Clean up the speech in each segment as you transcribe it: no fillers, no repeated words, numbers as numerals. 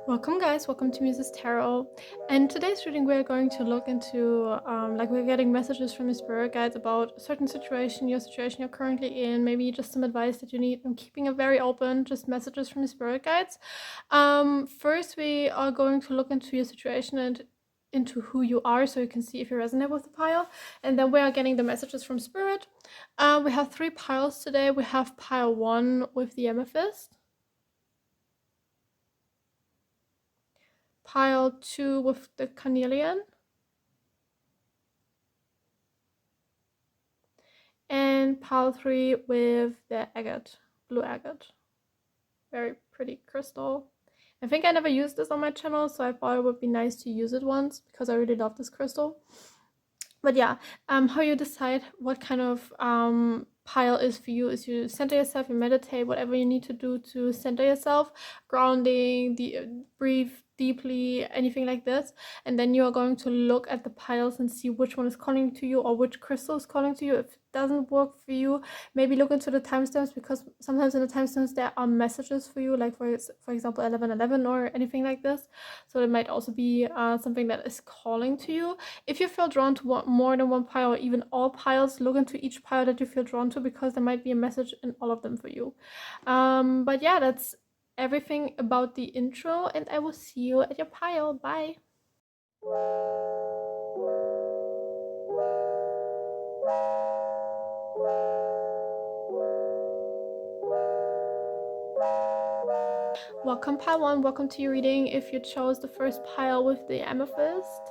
Welcome guys, welcome to Muse's Tarot. And today's reading we're going to look into, we're getting messages from the spirit guides about a certain situation, your situation you're currently in, maybe just some advice that you need. I'm keeping it very open, just messages from the spirit guides. First we are going to look into your situation and into who you are so you can see if you resonate with the pile. And then we are getting the messages from spirit. We have 3 piles today. We have pile 1 with the amethyst. Pile 2 with the carnelian, and pile 3 with the agate, blue agate. Very pretty crystal. I think I never used this on my channel, so I thought it would be nice to use it once because I really love this crystal. But yeah, how you decide what kind of pile is for you is you center yourself, you meditate, whatever you need to do to center yourself, grounding, breathe deeply, anything like this, and then you are going to look at the piles and see which one is calling to you or which crystal is calling to you. If it doesn't work for you, maybe look into the timestamps, because sometimes in the timestamps there are messages for you, like for example 1111 or anything like this, so it might also be something that is calling to you. If you feel drawn to more than one pile or even all piles, look into each pile that you feel drawn to, because there might be a message in all of them for you. But yeah, that's everything about the intro, and I will see you at your pile. Bye. Welcome pile 1, welcome to your reading if you chose the first pile with the amethyst.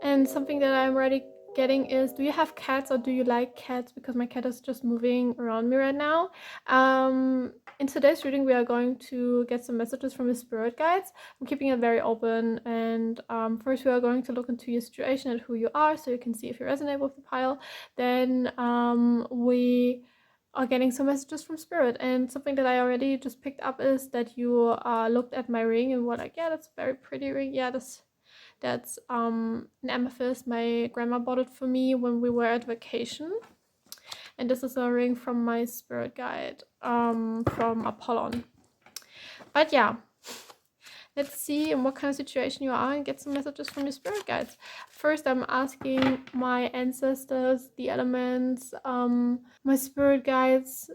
And something that I'm already getting is, do you have cats or do you like cats? Because my cat is just moving around me right now. In today's reading we are going to get some messages from the spirit guides. I'm keeping it very open, and first we are going to look into your situation and who you are so you can see if you resonate with the pile. Then we are getting some messages from spirit, and something that I already just picked up is that you looked at my ring and were like, yeah, that's a very pretty ring. Yeah, that's an amethyst. My grandma bought it for me when we were at vacation. And this is a ring from my spirit guide, from Apollon. But yeah, let's see in what kind of situation you are and get some messages from your spirit guides. First, I'm asking my ancestors, the elements, my spirit guides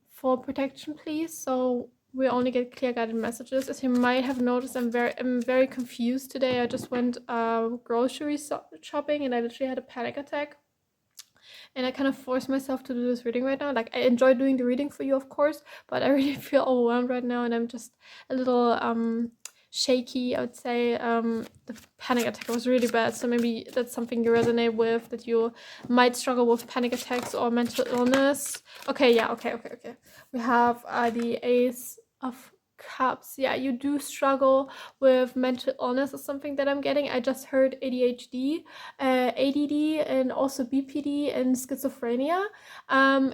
for protection, please. So we only get clear guided messages. As you might have noticed, I'm very confused today. I just went grocery shopping and I literally had a panic attack. And I kind of forced myself to do this reading right now. Like, I enjoy doing the reading for you, of course, but I really feel overwhelmed right now, and I'm just a little shaky, I would say. The panic attack was really bad, so maybe that's something you resonate with, that you might struggle with panic attacks or mental illness. Okay, yeah, okay. We have the Ace of Cups. Yeah, you do struggle with mental illness, is something that I'm getting. I just heard ADHD, ADD, and also BPD and schizophrenia.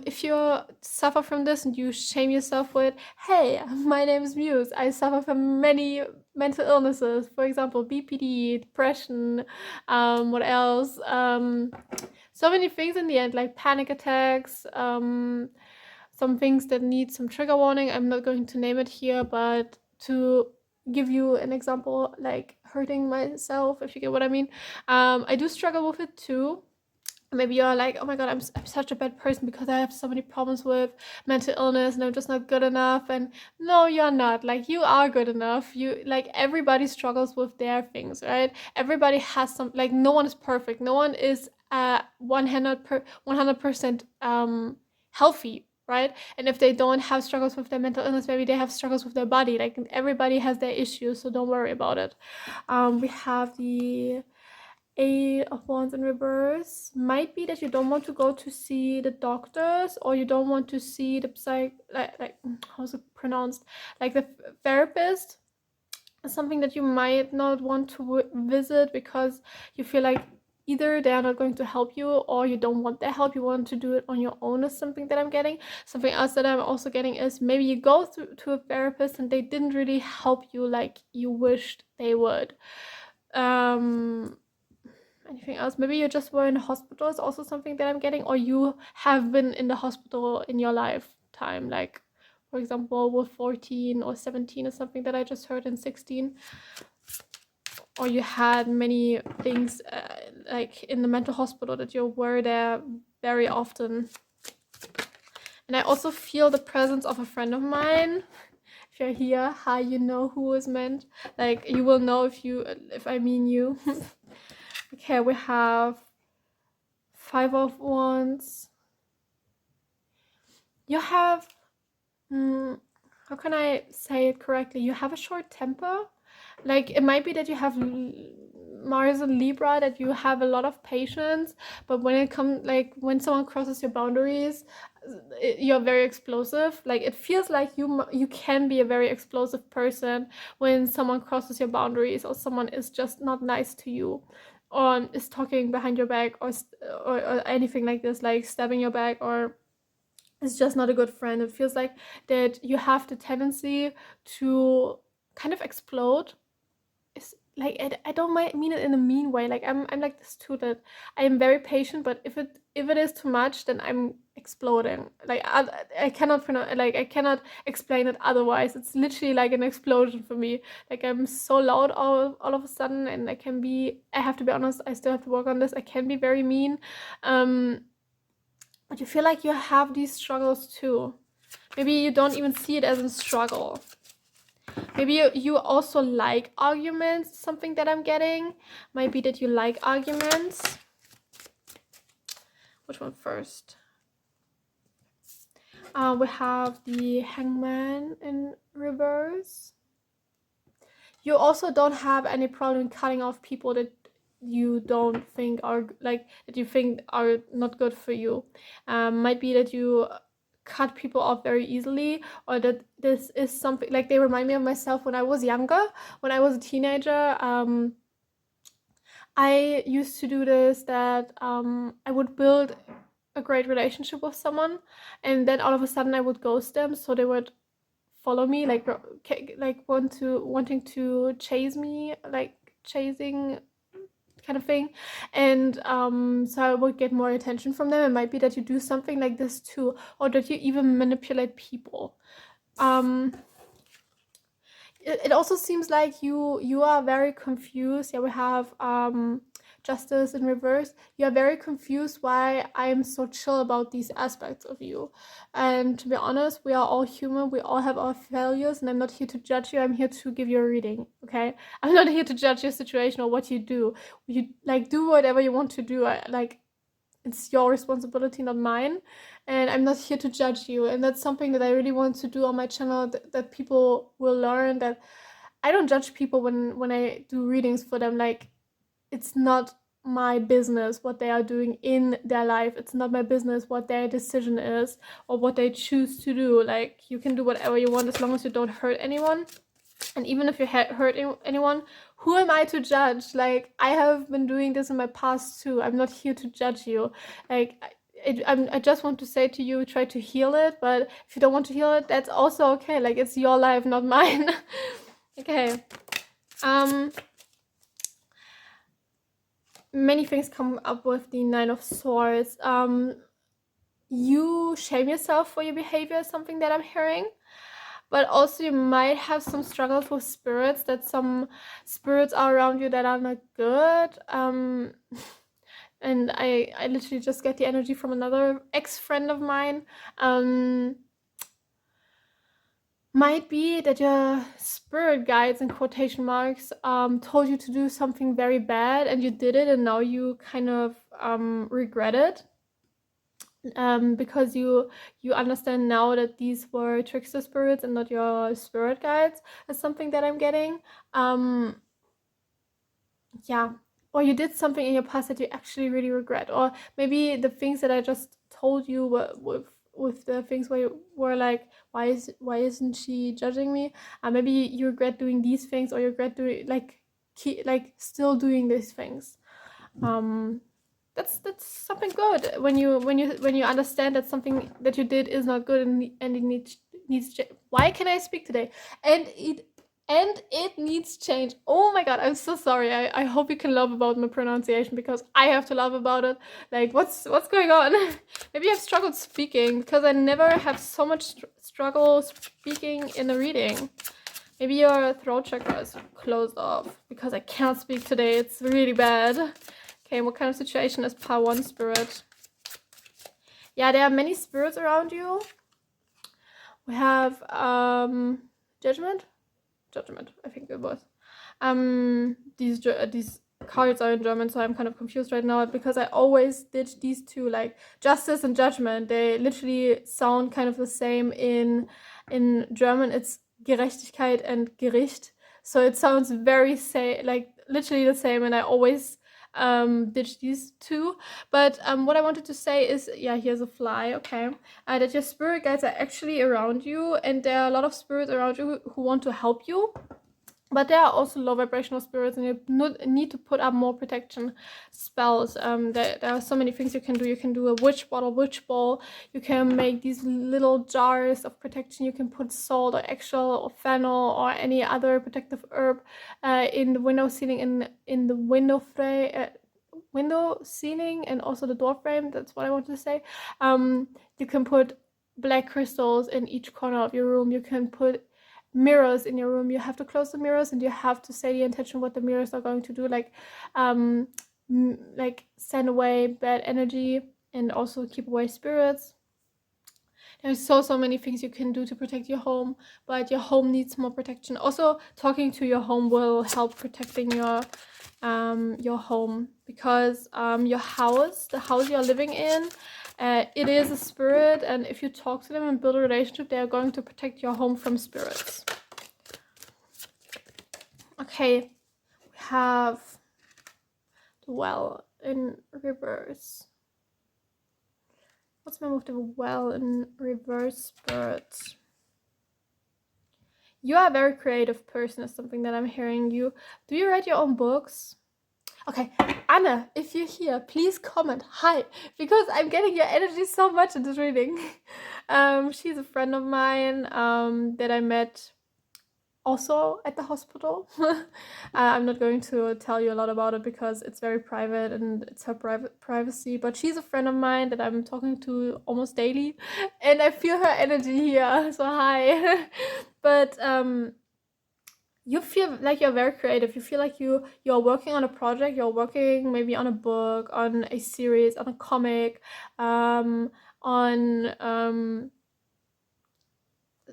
If you suffer from this and you shame yourself with, hey, my name is Muse, I suffer from many mental illnesses, for example BPD, depression, what else, so many things in the end, like panic attacks, some things that need some trigger warning. I'm not going to name it here, but to give you an example, like hurting myself, if you get what I mean. I do struggle with it too. Maybe you're like, oh my god, I'm such a bad person because I have so many problems with mental illness and I'm just not good enough. And no, you're not. Like, you are good enough. You, like, everybody struggles with their things, right? Everybody has some, like, no one is perfect. No one is 100% healthy, right? And if they don't have struggles with their mental illness, maybe they have struggles with their body. Like, everybody has their issues, so don't worry about it. We have the Eight of Wands in reverse. Might be that you don't want to go to see the doctors, or you don't want to see the like how's it pronounced, like the therapist. Something that you might not want to visit because you feel like either they are not going to help you or you don't want their help, you want to do it on your own, is something that I'm getting. Something else that I'm also getting is maybe you go to a therapist and they didn't really help you like you wished they would. Anything else? Maybe you just were in the hospital is also something that I'm getting, or you have been in the hospital in your lifetime, like for example, with 14 or 17 or something that I just heard in 16, or you had many things like in the mental hospital that you were there very often. And I also feel the presence of a friend of mine. If you're here, hi, you know who is meant. Like, you will know if I mean you. Okay, we have 5 of Wands. You have, how can I say it correctly? You have a short temper. Like, it might be that you have Mars and Libra, that you have a lot of patience, but when it comes, like, when someone crosses your boundaries, you're very explosive. Like, it feels like you can be a very explosive person when someone crosses your boundaries, or someone is just not nice to you, or is talking behind your back, or anything like this, like stabbing your back, or is just not a good friend. It feels like that you have the tendency to kind of explode. It's like, I don't mean it in a mean way. Like, I'm like this too, that I am very patient, but if it is too much, then I'm exploding. Like, I cannot I cannot explain it otherwise. It's literally like an explosion for me. Like, I'm so loud all of a sudden, and I have to be honest, I still have to work on this. I can be very mean, but you feel like you have these struggles too. Maybe you don't even see it as a struggle. Maybe you also like arguments, something that I'm getting. Might be that you like arguments. Which one first? We have the Hangman in reverse. You also don't have any problem cutting off people that you don't think are, like, that you think are not good for you. Might be that you cut people off very easily, or that this is something, like, they remind me of myself when I was younger, when I was a teenager. I used to do this, that I would build a great relationship with someone, and then all of a sudden I would ghost them, so they would follow me, like wanting to chase me, like chasing kind of thing. And so I would get more attention from them. It might be that you do something like this too, or that you even manipulate people. It also seems like you are very confused. Yeah, we have Justice in reverse. You are very confused why I am so chill about these aspects of you. And to be honest, we are all human. We all have our failures, and I'm not here to judge you. I'm here to give you a reading, okay? I'm not here to judge your situation or what you do. You, like, do whatever you want to do. It's your responsibility, not mine, and I'm not here to judge you. And that's something that I really want to do on my channel, that people will learn, that I don't judge people when I do readings for them. Like, it's not my business what they are doing in their life. It's not my business what their decision is or what they choose to do. Like, you can do whatever you want as long as you don't hurt anyone. And even if you hurt anyone, who am I to judge? Like, I have been doing this in my past too. I'm not here to judge you. Like, I just want to say to you, try to heal it. But if you don't want to heal it, that's also okay. Like, it's your life, not mine. Okay. Many things come up with the Nine of Swords. You shame yourself for your behavior, something that I'm hearing. But also you might have some struggles with spirits, that some spirits are around you that are not good. And I literally just get the energy from another ex-friend of mine. Might be that your spirit guides, in quotation marks, told you to do something very bad, and you did it, and now you kind of regret it. Because you understand now that these were trickster spirits and not your spirit guides, is something that I'm getting. Yeah, or you did something in your past that you actually really regret, or maybe the things that I just told you were with the things where you were like, why isn't she judging me? Maybe you regret doing these things, or you regret doing still doing these things. That's something good when you understand that something that you did is not good, and it needs why can I speak today? And it and it needs change. Oh my god, I'm so sorry. I hope you can laugh about my pronunciation, because I have to laugh about it. Like, what's going on? Maybe I've struggled speaking, because I never have so much struggle speaking in a reading. Maybe your throat chakra is closed off, because I can't speak today. It's really bad. Okay, what kind of situation is pile 1 spirit? Yeah, there are many spirits around you. We have judgment, I think it was. These cards are in German, so I'm kind of confused right now, because I always did these two, like justice and judgment. They literally sound kind of the same in German. It's Gerechtigkeit and Gericht, so it sounds very like literally the same, and I always did these two. But what I wanted to say is, yeah, here's a fly. Okay, that your spirit guides are actually around you, and there are a lot of spirits around you who want to help you. But there are also low vibrational spirits, and you need to put up more protection spells. There are so many things you can do. You can do a witch ball. You can make these little jars of protection. You can put salt or eggshell or fennel or any other protective herb in the window ceiling, in the window frame. Window ceiling and also the door frame. That's what I wanted to say. You can put black crystals in each corner of your room. You can put mirrors in your room. You have to close the mirrors, and you have to say the intention what the mirrors are going to do, like send away bad energy and also keep away spirits. There's so many things you can do to protect your home, but your home needs more protection. Also, talking to your home will help protecting your home, because your house, the house you're living in, it is a spirit, and if you talk to them and build a relationship, they are going to protect your home from spirits. Okay, we have the well in reverse. What's the name of the well in reverse, spirit? You are a very creative person, is something that I'm hearing you. Do you write your own books? Okay, Anna, if you're here, please comment hi, because I'm getting your energy so much in this reading. She's a friend of mine that I met also at the hospital. I'm not going to tell you a lot about it, because it's very private and it's her privacy, but she's a friend of mine that I'm talking to almost daily, and I feel her energy here, so hi. But you feel like you're very creative. You feel like you're working on a project. You're working maybe on a book, on a series, on a comic, on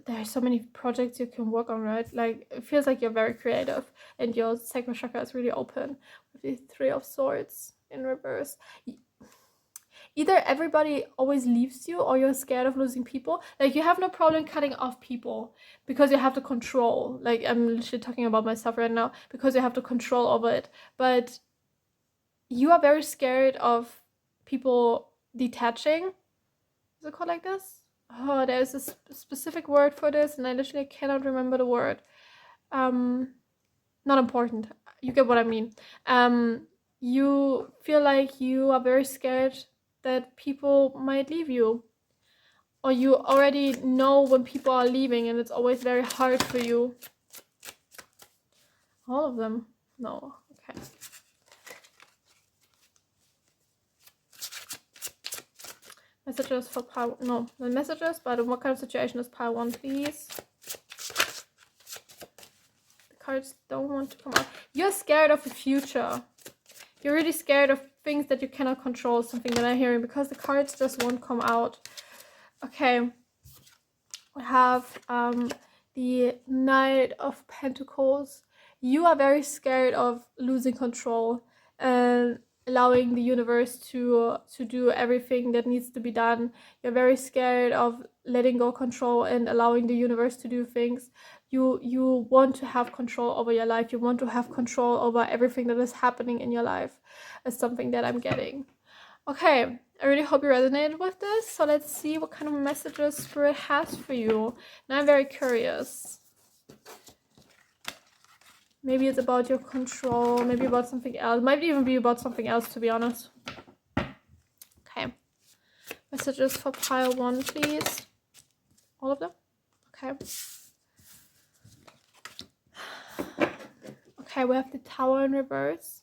there are so many projects you can work on, right? Like, it feels like you're very creative, and your sacral chakra is really open with the 3 of Swords in reverse. Either everybody always leaves you, or you're scared of losing people. Like, you have no problem cutting off people because you have to control. Like, I'm literally talking about myself right now, because you have to control over it. But you are very scared of people detaching. Is it called like this? Oh, there's a specific word for this, and I literally cannot remember the word. Not important. You get what I mean. You feel like you are very scared that people might leave you, or you already know when people are leaving, and it's always very hard for you. All of them? No. Okay. Messages for pile... No, the messages, but what kind of situation is pile 1, please? The cards don't want to come out. You're scared of the future. You're really scared of things that you cannot control, something that I'm hearing, because the cards just won't come out. Okay. We have the Knight of Pentacles. You are very scared of losing control and allowing the universe to do everything that needs to be done. You're very scared of letting go control and allowing the universe to do things. You want to have control over your life. You want to have control over everything that is happening in your life. Is something that I'm getting. Okay, I really hope you resonated with this. So let's see what kind of messages Spirit has for you. Now I'm very curious. Maybe it's about your control, maybe about something else. Might even be about something else, to be honest. Okay. Messages for pile 1, please. All of them? Okay. Okay, we have the Tower in reverse.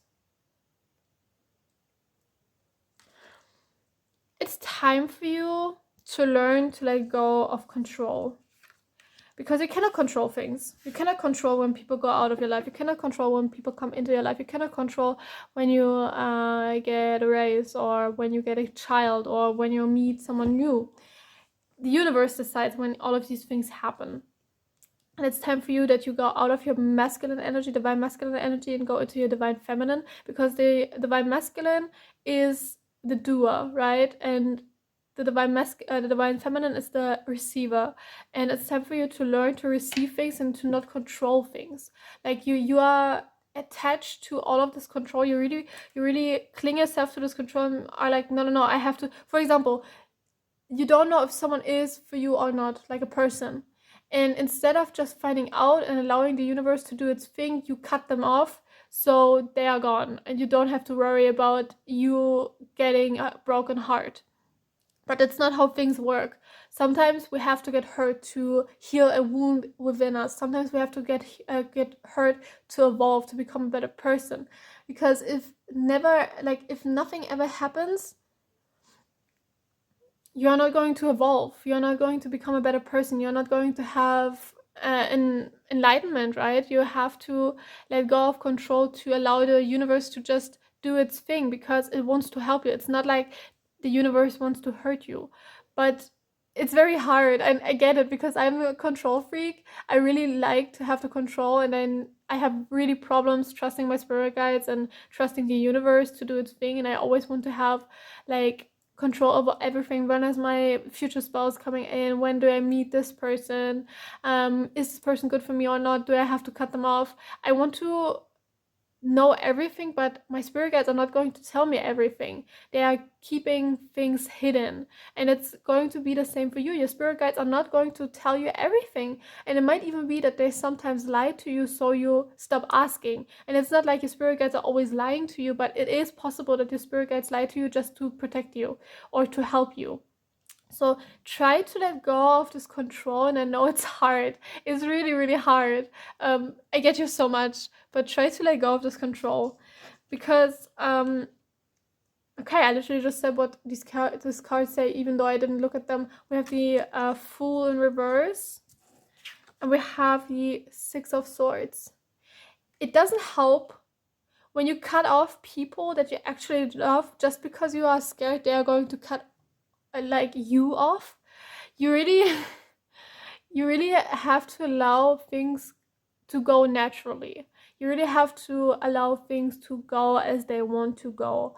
It's time for you to learn to let go of control. Because you cannot control things. You cannot control when people go out of your life. You cannot control when people come into your life. You cannot control when you get a raise, or when you get a child, or when you meet someone new. The universe decides when all of these things happen. And it's time for you that you go out of your masculine energy, divine masculine energy, and go into your divine feminine, because the divine masculine is the doer, right? And the divine feminine is the receiver. And it's time for you to learn to receive things and to not control things. Like you are attached to all of this control. You really cling yourself to this control and are like, no, I have to. For example, you don't know if someone is for you or not, like a person. And instead of just finding out and allowing the universe to do its thing, you cut them off, so they are gone, and you don't have to worry about you getting a broken heart. But that's not how things work. Sometimes we have to get hurt to heal a wound within us. Sometimes we have to get hurt to evolve, to become a better person. Because if nothing ever happens, you're not going to evolve. You're not going to become a better person. You're not going to have an enlightenment, right? You have to let go of control to allow the universe to just do its thing, because it wants to help you. It's not like the universe wants to hurt you. But it's very hard, and I get it, because I'm a control freak. I really like to have the control, and then I have really problems trusting my spirit guides and trusting the universe to do its thing. And I always want to have like control over everything. When is my future spouse coming in? When do I meet this person? Is this person good for me or not? Do I have to cut them off? I want to know everything, but my spirit guides are not going to tell me everything. They are keeping things hidden, and it's going to be the same for you. Your spirit guides are not going to tell you everything, and it might even be that they sometimes lie to you, so you stop asking. And it's not like your spirit guides are always lying to you, but it is possible that your spirit guides lie to you just to protect you or to help you. So try to let go of this control, and I know it's hard. It's really, really hard. I get you so much, but try to let go of this control, because okay, I literally just said what this cards say, even though I didn't look at them. We have the Fool in reverse, and we have the Six of Swords. It doesn't help when you cut off people that you actually love just because you are scared they are going to cut like you off. You really have to allow things to go naturally. You really have to allow things to go as they want to go,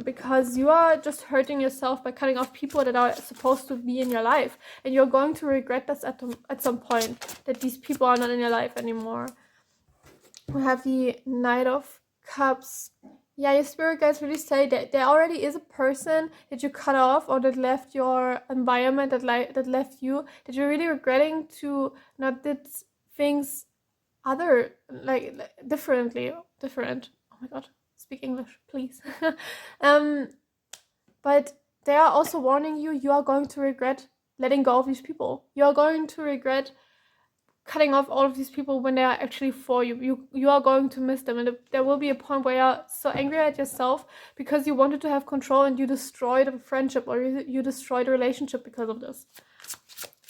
because you are just hurting yourself by cutting off people that are supposed to be in your life, and you're going to regret this at some point, that these people are not in your life anymore. We have the Knight of Cups. Yeah, your spirit guides really say that there already is a person that you cut off, or that left your environment, that left you, that you're really regretting to not did things different. Oh my god, speak English, please. But they are also warning you, you are going to regret letting go of these people. You are going to regret cutting off all of these people when they are actually for you. You are going to miss them, and there will be a point where you're so angry at yourself because you wanted to have control and you destroyed a friendship, or you destroyed a relationship because of this.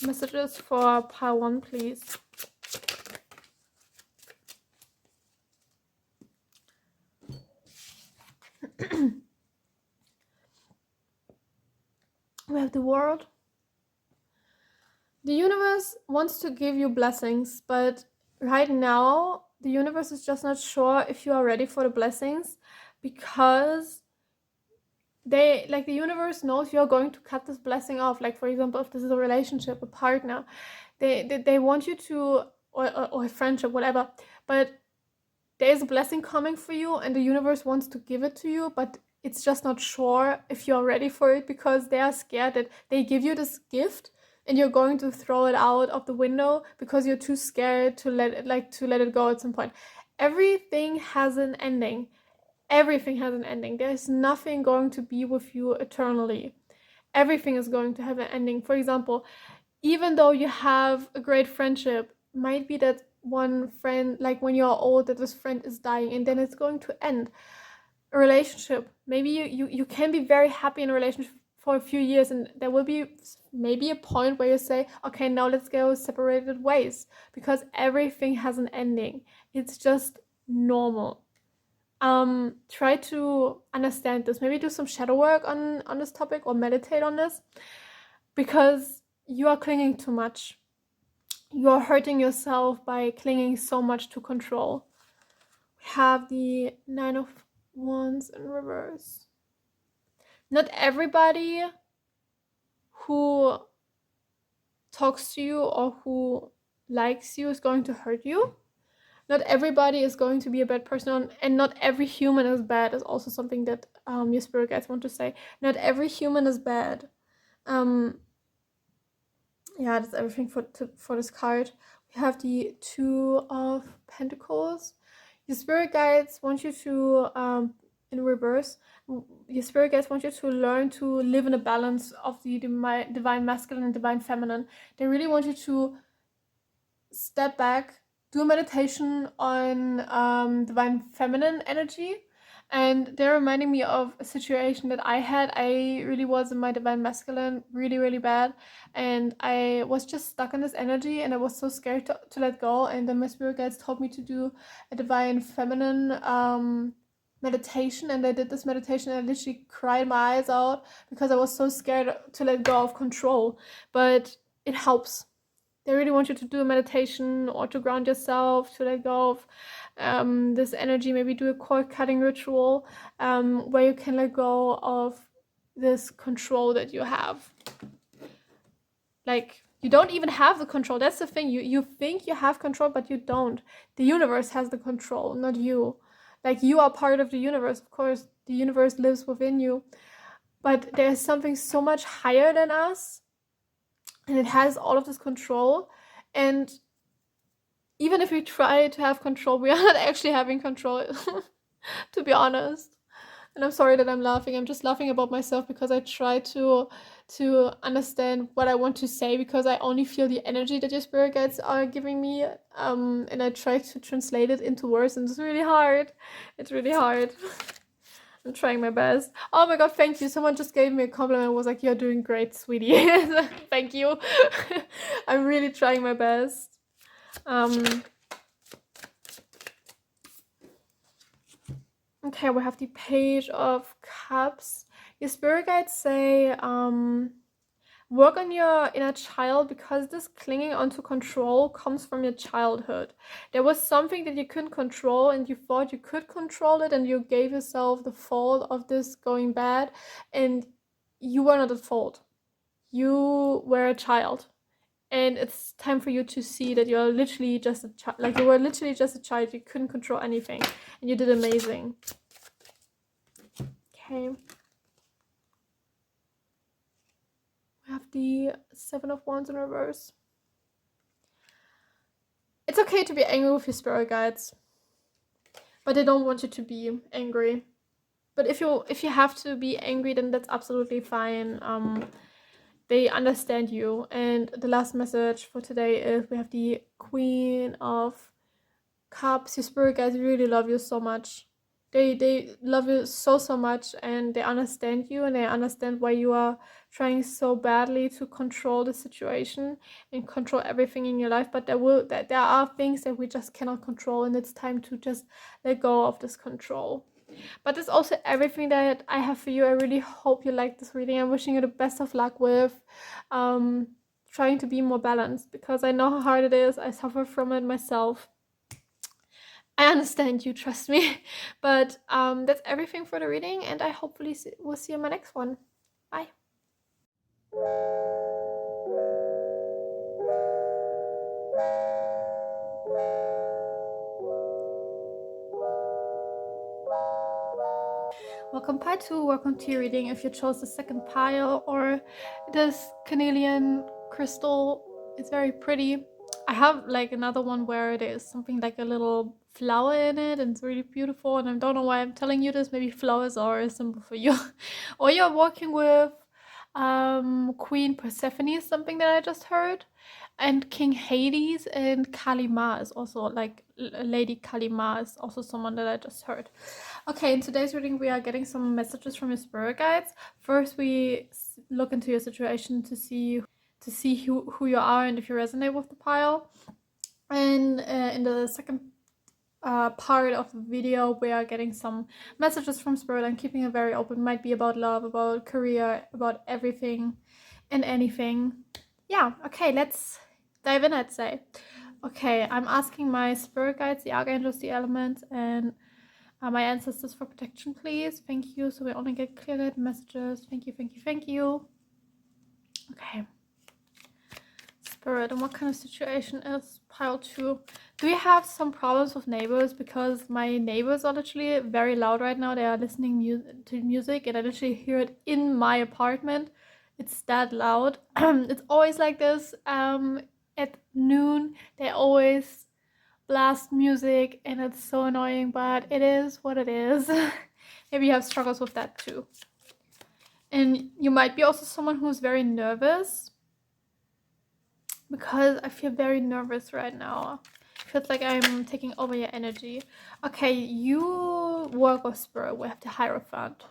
Messages for pile 1, please. We have the World. The universe wants to give you blessings, but right now the universe is just not sure if you are ready for the blessings, because the universe knows you're going to cut this blessing off. Like, for example, if this is a relationship, a partner, they want you to, or a friendship, whatever, but there is a blessing coming for you, and the universe wants to give it to you, but it's just not sure if you're ready for it, because they are scared that they give you this gift and you're going to throw it out of the window because you're too scared to let it go at some point. Everything has an ending. Everything has an ending. There's nothing going to be with you eternally. Everything is going to have an ending. For example, even though you have a great friendship, might be that one friend, like when you're old, that this friend is dying and then it's going to end. A relationship, maybe you can be very happy in a relationship for a few years, and there will be maybe a point where you say, okay, now let's go separated ways, because everything has an ending. It's just normal. Try to understand this. Maybe do some shadow work on this topic, or meditate on this, because you are clinging too much. You are hurting yourself by clinging so much to control. We have the 9 of Wands in reverse. Not everybody who talks to you or who likes you is going to hurt you. Not everybody is going to be a bad person, and not every human is bad is also something that your spirit guides want to say. Not every human is bad. Yeah, that's everything for this card. We have the 2 of Pentacles. Your spirit guides want you to, in reverse, your spirit guides want you to learn to live in a balance of the divine masculine and divine feminine. They really want you to step back, do a meditation on divine feminine energy. And they're reminding me of a situation that I had. I really was in my divine masculine really, really bad. And I was just stuck in this energy, and I was so scared to let go. And then my spirit guides told me to do a divine feminine meditation. And I did this meditation, and I literally cried my eyes out because I was so scared to let go of control. But it helps. They really want you to do a meditation or to ground yourself, to let go of this energy. Maybe do a cord cutting ritual where you can let go of this control that you have. Like, you don't even have the control. That's the thing. You think you have control, but you don't. The universe has the control, not you. Like, you are part of the universe. Of course, the universe lives within you. But there's something so much higher than us, and it has all of this control. And even if we try to have control, we are not actually having control, to be honest. And I'm sorry that I'm laughing. I'm just laughing about myself because I try to understand what I want to say, because I only feel the energy that your spirit guides are giving me, and I try to translate it into words, and it's really hard. It's really hard. I'm trying my best. Oh my god, thank you. Someone just gave me a compliment and was like, you're doing great, sweetie. Thank you. I'm really trying my best. Okay, we have the Page of Cups. Your spirit guides say, work on your inner child, because this clinging onto control comes from your childhood. There was something that you couldn't control, and you thought you could control it, and you gave yourself the fault of this going bad, and you were not at fault. You were a child, and it's time for you to see that you're literally just a child. Like, you were literally just a child. You couldn't control anything, and you did amazing. Okay. We have the 7 of Wands in reverse. It's okay to be angry with your spirit guides, but they don't want you to be angry. But if you have to be angry, then that's absolutely fine. They understand you. And the last message for today is we have the Queen of Cups. Your spirit guides really love you so much. They love you so much, and they understand you, and they understand why you are trying so badly to control the situation and control everything in your life. But there are things that we just cannot control, and it's time to just let go of this control. But that's also everything that I have for you. I really hope you like this reading. I'm wishing you the best of luck with trying to be more balanced, because I know how hard it is. I suffer from it myself. I understand you, trust me. But that's everything for the reading, and I hopefully will see you in my next one. Bye. Welcome part 2, welcome to your reading. If you chose the second pile or this carnelian crystal, it's very pretty. I have like another one where there's something like a little flower in it, and it's really beautiful, and I don't know why I'm telling you this. Maybe flowers are a symbol for you. Or you're working with Queen Persephone is something that I just heard. and King Hades and Kalima is also like Lady Kalima is also someone that I just heard. Okay, in today's reading we are getting some messages from your spirit guides. First we look into your situation to see who you are and if you resonate with the pile. And in the second part of the video we are getting some messages from spirit. I'm keeping it very open. Might be about love, about career, about everything and anything. Yeah, okay, let's dive in, I'd say. Okay, I'm asking my spirit guides, the archangels, the elements, and my ancestors for protection, please. Thank you. So we only get clear guide messages. Thank you, thank you, thank you. Okay. Spirit, and what kind of situation is pile 2? Do we have some problems with neighbors? Because my neighbors are literally very loud right now. They are listening to music and I literally hear it in my apartment. It's that loud. It's always like this. At noon they always blast music and it's so annoying, but it is what it is. Maybe you have struggles with that too. And you might be also someone who's very nervous, because I feel very nervous right now. It feels like I'm taking over your energy. Okay, you work with spirit. We have the Hierophant.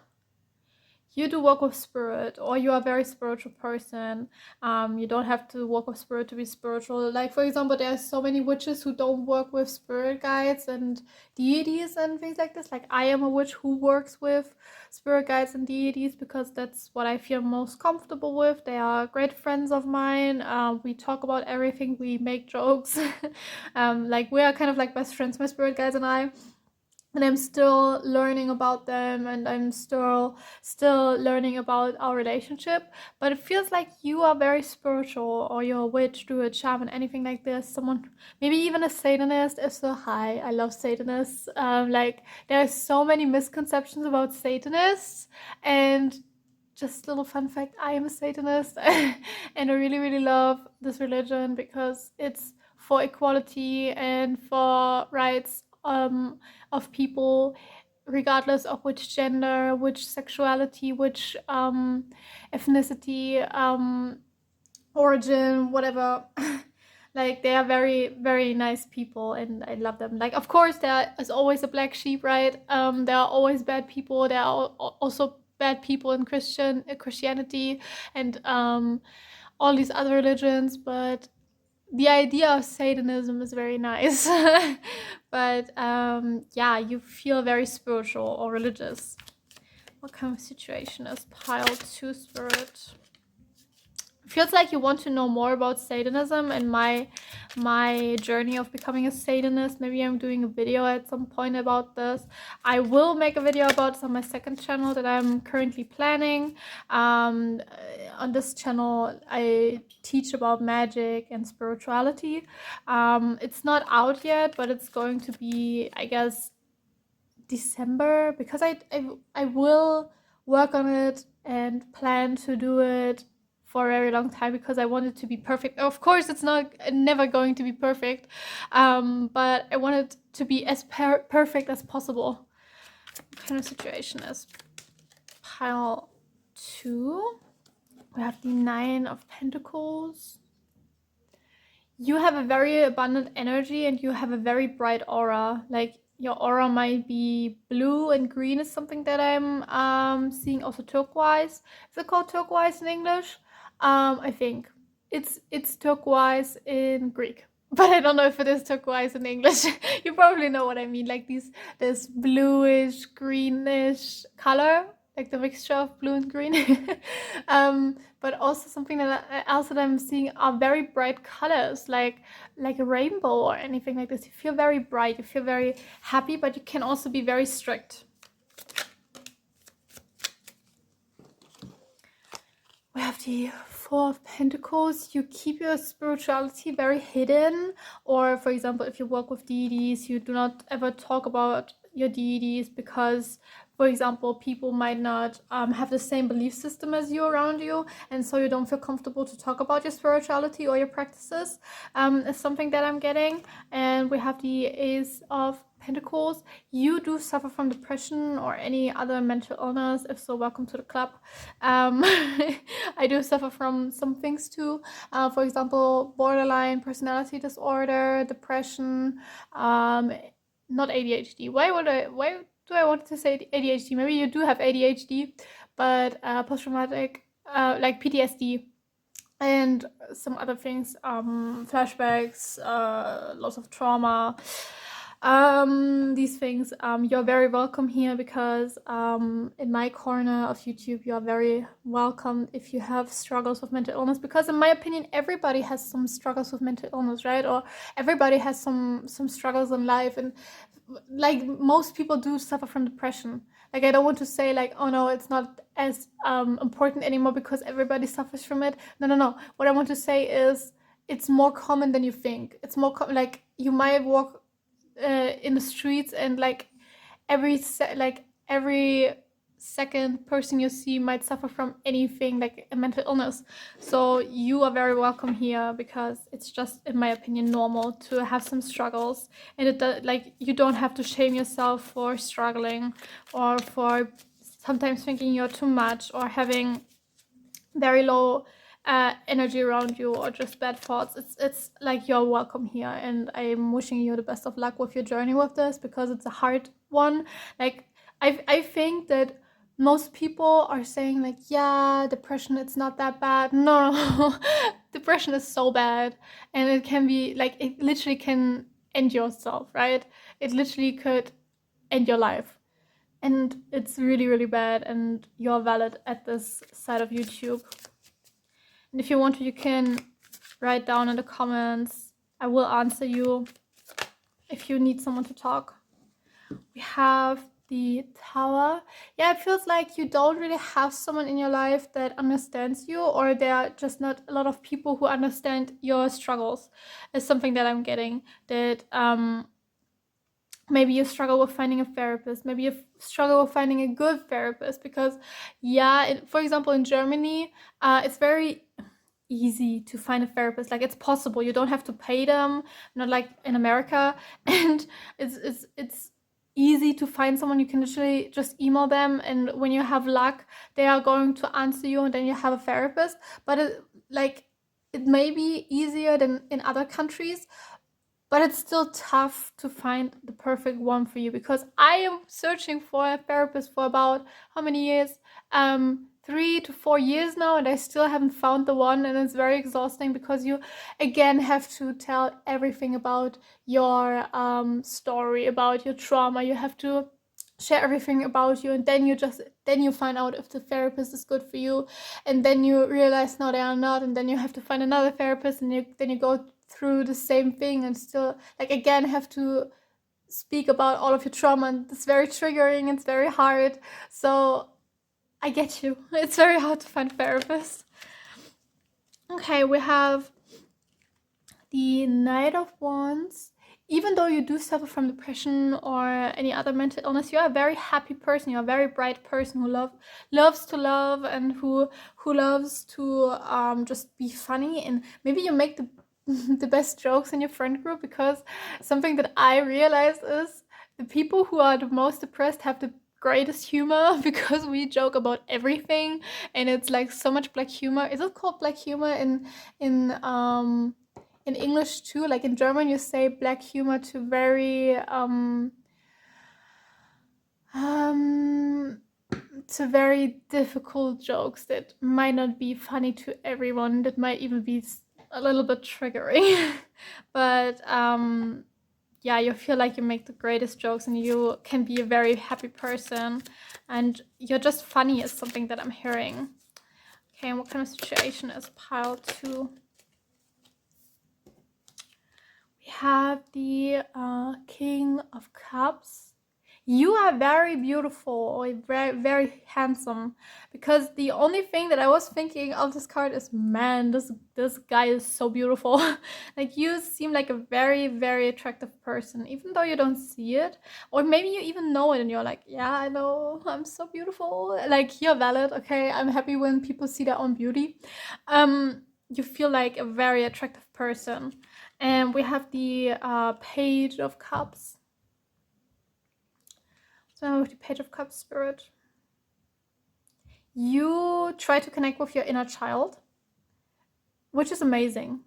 You do work with spirit, or you are a very spiritual person. You don't have to work with spirit to be spiritual. Like, for example, there are so many witches who don't work with spirit guides and deities and things like this. Like, I am a witch who works with spirit guides and deities because that's what I feel most comfortable with. They are great friends of mine. We talk about everything. We make jokes. Like, we are kind of like best friends, my spirit guides and I. And I'm still learning about them, and I'm still learning about our relationship. But it feels like you are very spiritual, or you're a witch, druid, shaman, anything like this. Someone, maybe even a Satanist. If so, hi, I love Satanists. Like, there are so many misconceptions about Satanists, and just a little fun fact, I am a Satanist and I really, really love this religion because it's for equality and for rights of people, regardless of which gender, which sexuality, which ethnicity, origin, whatever. Like, they are very, very nice people and I love them. Like, of course there is always a black sheep, right? There are always bad people. There are also bad people in Christianity and all these other religions, but the idea of Satanism is very nice. But yeah, you feel very spiritual or religious. What kind of situation is pile 2 spirit? Feels like you want to know more about Satanism and my journey of becoming a Satanist. Maybe I'm doing a video at some point about this. I will make a video about this on my second channel that I'm currently planning. On this channel I teach about magic and spirituality. It's not out yet, but it's going to be, I guess, December, because I will work on it and plan to do it for a very long time because I want it to be perfect. Of course, it's never going to be perfect, but I want it to be as perfect as possible. What kind of situation is pile 2? We have the 9 of Pentacles. You have a very abundant energy and you have a very bright aura. Like, your aura might be blue, and green is something that I'm seeing. Also turquoise. Is it called turquoise in English? I think it's turquoise in Greek, but I don't know if it is turquoise in English. You probably know what I mean. Like, this bluish, greenish color, like the mixture of blue and green. But also something that I'm seeing are very bright colors, like a rainbow or anything like this. You feel very bright, you feel very happy, but you can also be very strict. We have the 4 of Pentacles. You keep your spirituality very hidden, or for example, if you work with deities, you do not ever talk about your deities because, for example, people might not have the same belief system as you around you, and so you don't feel comfortable to talk about your spirituality or your practices. Is something that I'm getting. And we have the Ace of Pentacles, you do suffer from depression or any other mental illness. If so, welcome to the club. I do suffer from some things too. For example, borderline personality disorder, depression, not ADHD. Why do I want to say ADHD? Maybe you do have ADHD, but post-traumatic, like PTSD. And some other things, flashbacks, lots of trauma, these things. You're very welcome here because in my corner of YouTube, you are very welcome if you have struggles with mental illness, because in my opinion, everybody has some struggles with mental illness, right? Or everybody has some struggles in life, and like most people do suffer from depression. Like, I don't want to say like, oh no, it's not as important anymore because everybody suffers from it. No. What I want to say is it's more common than you think. It's more like you might walk in the streets and like every second person you see might suffer from anything like a mental illness. So you are very welcome here because it's just, in my opinion, normal to have some struggles, and it does, like, you don't have to shame yourself for struggling or for sometimes thinking you're too much or having very low energy around you or just bad thoughts. It's like, you're welcome here, and I'm wishing you the best of luck with your journey with this because it's a hard one. Like, I think that most people are saying like, yeah, depression, it's not that bad. No. Depression is so bad, and it can be like, it literally can end yourself, right? It literally could end your life, and it's really, really bad, and you're valid at this side of YouTube. And if you want to, you can write down in the comments. I will answer you if you need someone to talk. We have the Tower. Yeah, it feels like you don't really have someone in your life that understands you, or there are just not a lot of people who understand your struggles. Is something that I'm getting. That maybe you struggle with finding a therapist. Maybe you struggle with finding a good therapist because, yeah, for example, in Germany, it's very easy to find a therapist. Like, it's possible. You don't have to pay them, not like in America. And it's easy to find someone. You can literally just email them, and when you have luck, they are going to answer you, and then you have a therapist. But it may be easier than in other countries, but it's still tough to find the perfect one for you, because I am searching for a therapist for about how many years? 3 to 4 years now, and I still haven't found the one, and it's very exhausting because you again have to tell everything about your story, about your trauma. You have to share everything about you, and then you find out if the therapist is good for you, and then you realize no, they are not, and then you have to find another therapist, and then you go through the same thing and still like again have to speak about all of your trauma, and it's very triggering, it's very hard. So I get you. It's very hard to find therapists. Okay, we have the Knight of Wands. Even though you do suffer from depression or any other mental illness, you're a very happy person. You're a very bright person who loves to love, and who loves to just be funny. And maybe you make the best jokes in your friend group, because something that I realized is the people who are the most depressed have the greatest humor, because we joke about everything, and it's like so much black humor. Is it called black humor in English too? Like in German you say black humor to very to very difficult jokes that might not be funny to everyone, that might even be a little bit triggering. But yeah, you feel like you make the greatest jokes, and you can be a very happy person, and you're just funny is something that I'm hearing. Okay, and what kind of situation is pile 2? We have the King of Cups. You are very beautiful, or very, very handsome, because the only thing that I was thinking of this card is, man, this guy is so beautiful. Like, you seem like a very, very attractive person, even though you don't see it, or maybe you even know it and you're like, yeah, I know, I'm so beautiful. Like, you're valid. Okay, I'm happy when people see their own beauty. You feel like a very attractive person. And we have the Page of Cups. So with the Page of Cups, Spirit, you try to connect with your inner child, which is amazing.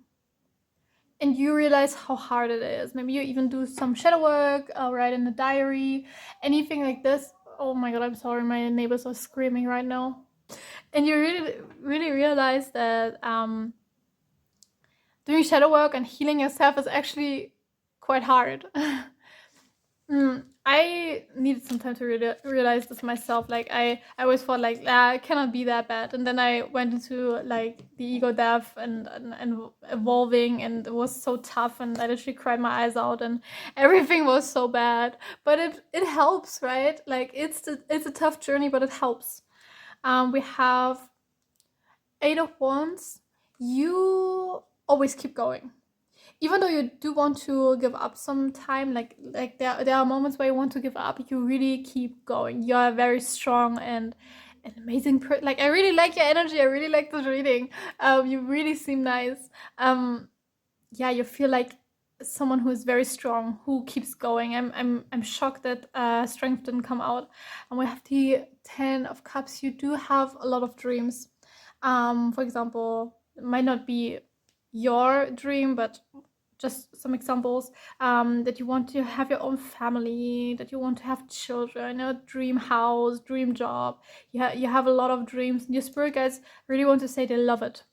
And you realize how hard it is. Maybe you even do some shadow work, write in a diary, anything like this. Oh my god, I'm sorry, my neighbors are screaming right now. And you really realize that doing shadow work and healing yourself is actually quite hard. I needed some time to realize this myself. Like I always thought like it cannot be that bad, and then I went into like the ego death and evolving, and it was so tough, and I literally cried my eyes out, and everything was so bad. But it helps, right? Like it's a tough journey, but it helps. We have 8 of Wands. You always keep going. Even though you do want to give up some time, like there are moments where you want to give up, you really keep going. You are very strong and an amazing like I really like your energy. I really like this reading. You really seem nice. Yeah, you feel like someone who is very strong, who keeps going. I'm shocked that strength didn't come out. And we have the 10 of Cups. You do have a lot of dreams. For example, it might not be your dream, but just some examples, that you want to have your own family, that you want to have children, a dream house, dream job. You have a lot of dreams, and your spirit guides really want to say they love it.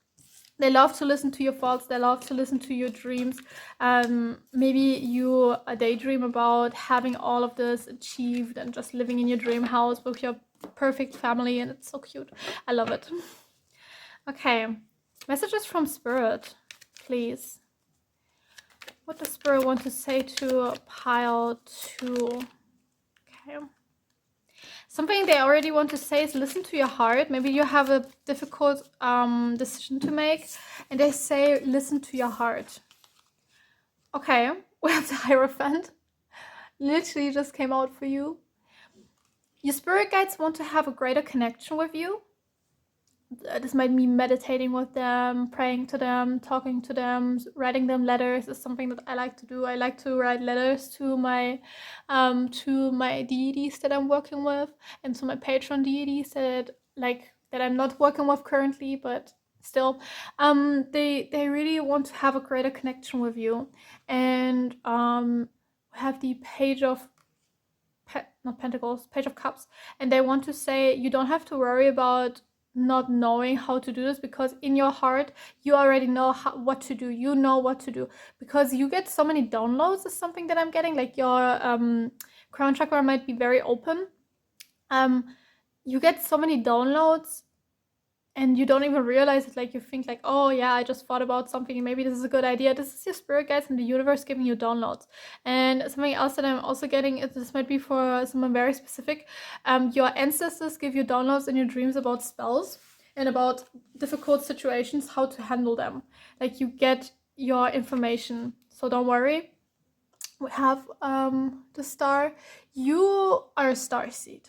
They love to listen to your thoughts. They love to listen to your dreams. Maybe you daydream about having all of this achieved and just living in your dream house with your perfect family, and it's so cute. I love it. Okay, messages from Spirit, please. What does Spirit want to say to pile 2? Okay. Something they already want to say is listen to your heart. Maybe you have a difficult decision to make, and they say listen to your heart. Okay, we have the Hierophant. Literally just came out for you. Your spirit guides want to have a greater connection with you. This might mean meditating with them, praying to them, talking to them, writing them letters is something that I like to do. I like to write letters to my deities that I'm working with, and to my patron deities that I'm not working with currently, but still, they really want to have a greater connection with you. And we have the Page of not Pentacles, Page of Cups, and they want to say you don't have to worry about not knowing how to do this, because in your heart you already know what to do. You know what to do, because you get so many downloads is something that I'm getting. Like your crown chakra might be very open. You get so many downloads and you don't even realize it. Like you think like, oh yeah, I just thought about something and maybe this is a good idea. This is your spirit guides in the universe giving you downloads. And something else that I'm also getting, this might be for someone very specific, your ancestors give you downloads in your dreams about spells and about difficult situations, how to handle them. Like you get your information, so don't worry. We have the Star. You are a starseed.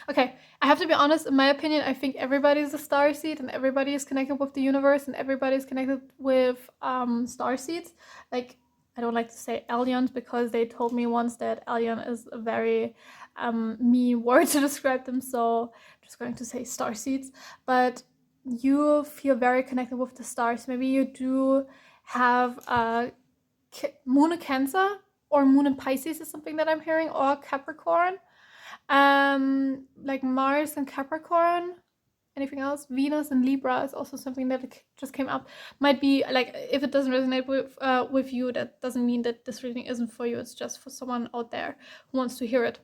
Okay, I have to be honest, in my opinion, I think everybody is a starseed and everybody is connected with the universe and everybody is connected with starseeds. Like, I don't like to say aliens because they told me once that alien is a very mean word to describe them, so I'm just going to say starseeds. But you feel very connected with the stars. Maybe you do have Moon in Cancer or Moon in Pisces is something that I'm hearing, or Capricorn. Like Mars and Capricorn. Anything else? Venus and Libra is also something that just came up. Might be like, if it doesn't resonate with you, that doesn't mean that this reading isn't for you. It's just for someone out there who wants to hear it.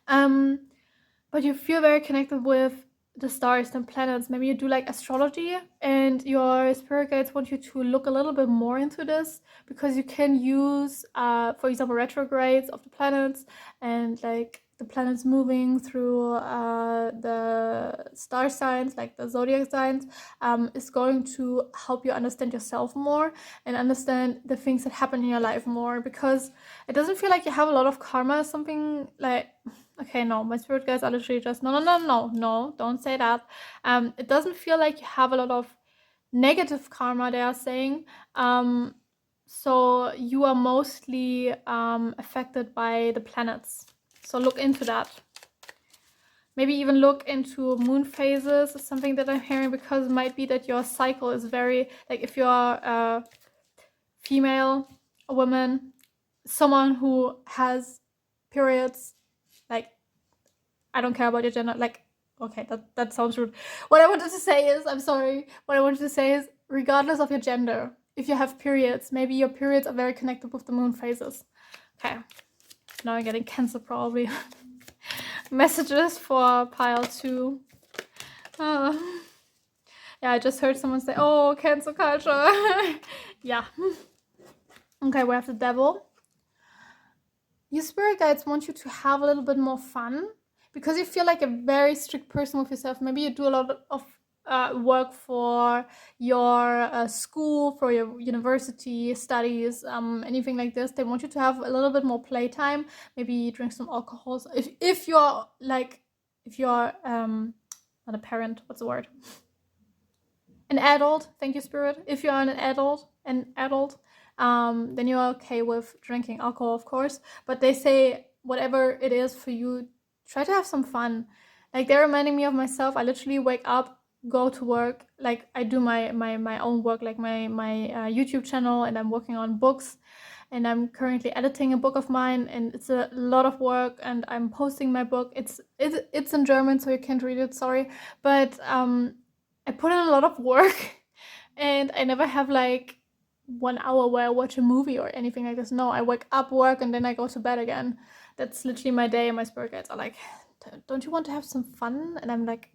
But you feel very connected with the stars and planets. Maybe you do like astrology, and your spirit guides want you to look a little bit more into this, because you can use, for example, retrogrades of the planets and like the planets moving through the star signs, like the zodiac signs, is going to help you understand yourself more and understand the things that happen in your life more, because it doesn't feel like you have a lot of karma, something like, okay, no, my spirit guides are literally just, no, don't say that. It doesn't feel like you have a lot of negative karma, they are saying. So you are mostly affected by the planets. So look into that. Maybe even look into moon phases, is something that I'm hearing, because it might be that your cycle is very, like if you're a female, a woman, someone who has periods, like, I don't care about your gender, like, okay, that sounds rude. What I wanted to say is, I'm sorry, what I wanted to say is, regardless of your gender, if you have periods, maybe your periods are very connected with the moon phases. Okay, now I'm getting cancer probably. Messages for pile 2. Yeah, I just heard someone say, oh, cancel culture. Yeah. Okay, we have the devil. Your spirit guides want you to have a little bit more fun, because you feel like a very strict person with yourself. Maybe you do a lot of work for your school, for your university studies, anything like this. They want you to have a little bit more playtime. Maybe drink some alcohols. If you're not a parent, what's the word? An adult. Thank you, spirit. If you're an adult, then you're okay with drinking alcohol, of course. But they say whatever it is for you, try to have some fun. Like, they're reminding me of myself. I literally wake up, go to work. Like, I do my own work, like my YouTube channel, and I'm working on books. And I'm currently editing a book of mine, and it's a lot of work. And I'm posting my book. It's in German, so you can't read it. Sorry, but I put in a lot of work, and I never have like 1 hour where I watch a movie or anything like this. No, I wake up, work, and then I go to bed again. That's literally my day, and my spirit guides are like, don't you want to have some fun? And I'm like,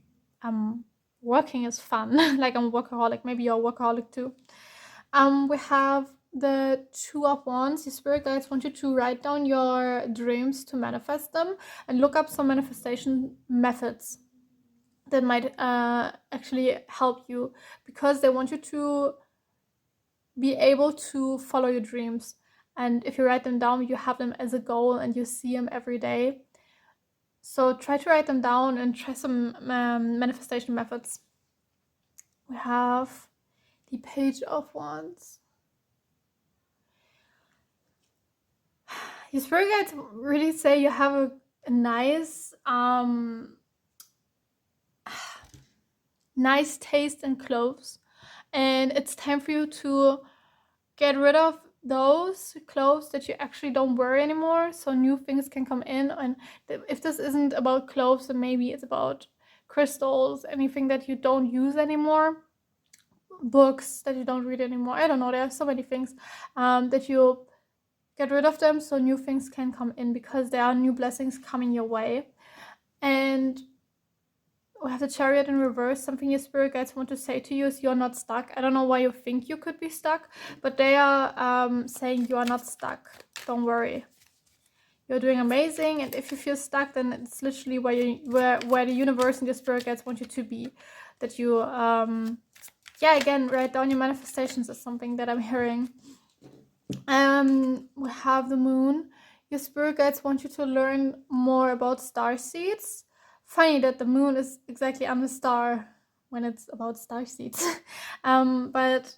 working is fun. Like, I'm a workaholic. Maybe you're a workaholic too. We have the 2 of Wands. Your spirit guides want you to write down your dreams to manifest them, and look up some manifestation methods that might actually help you, because they want you to be able to follow your dreams. And if you write them down, you have them as a goal and you see them every day. So try to write them down and try some manifestation methods. We have the Page of Wands. Your spirit guides really say you have a nice nice taste in clothes, and it's time for you to get rid of those clothes that you actually don't wear anymore, so new things can come in. And if this isn't about clothes, then maybe it's about crystals, anything that you don't use anymore, books that you don't read anymore. I don't know, there are so many things that you get rid of them so new things can come in, because there are new blessings coming your way. And we have the Chariot in reverse. Something your spirit guides want to say to you is you're not stuck. I don't know why you think you could be stuck, but they are saying you are not stuck. Don't worry. You're doing amazing, and if you feel stuck, then it's literally where the universe and your spirit guides want you to be. That you, again, write down your manifestations is something that I'm hearing. We have the Moon. Your spirit guides want you to learn more about starseeds. Funny that the Moon is exactly on the star when it's about starseeds. But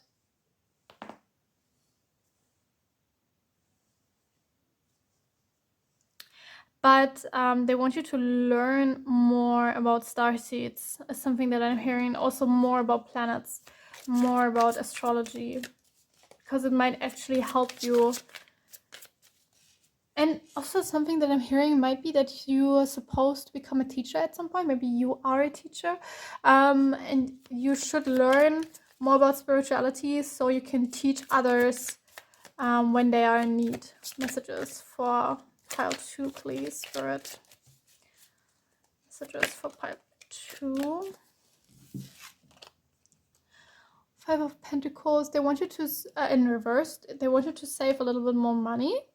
they want you to learn more about starseeds. Is something that I'm hearing. Also more about planets, more about astrology, because it might actually help you. And also something that I'm hearing might be that you are supposed to become a teacher at some point. Maybe you are a teacher, and you should learn more about spirituality so you can teach others when they are in need. Messages for pile 2, please, Spirit. Messages for pile 2. 5 of Pentacles. They want you to, in reverse, they want you to save a little bit more money,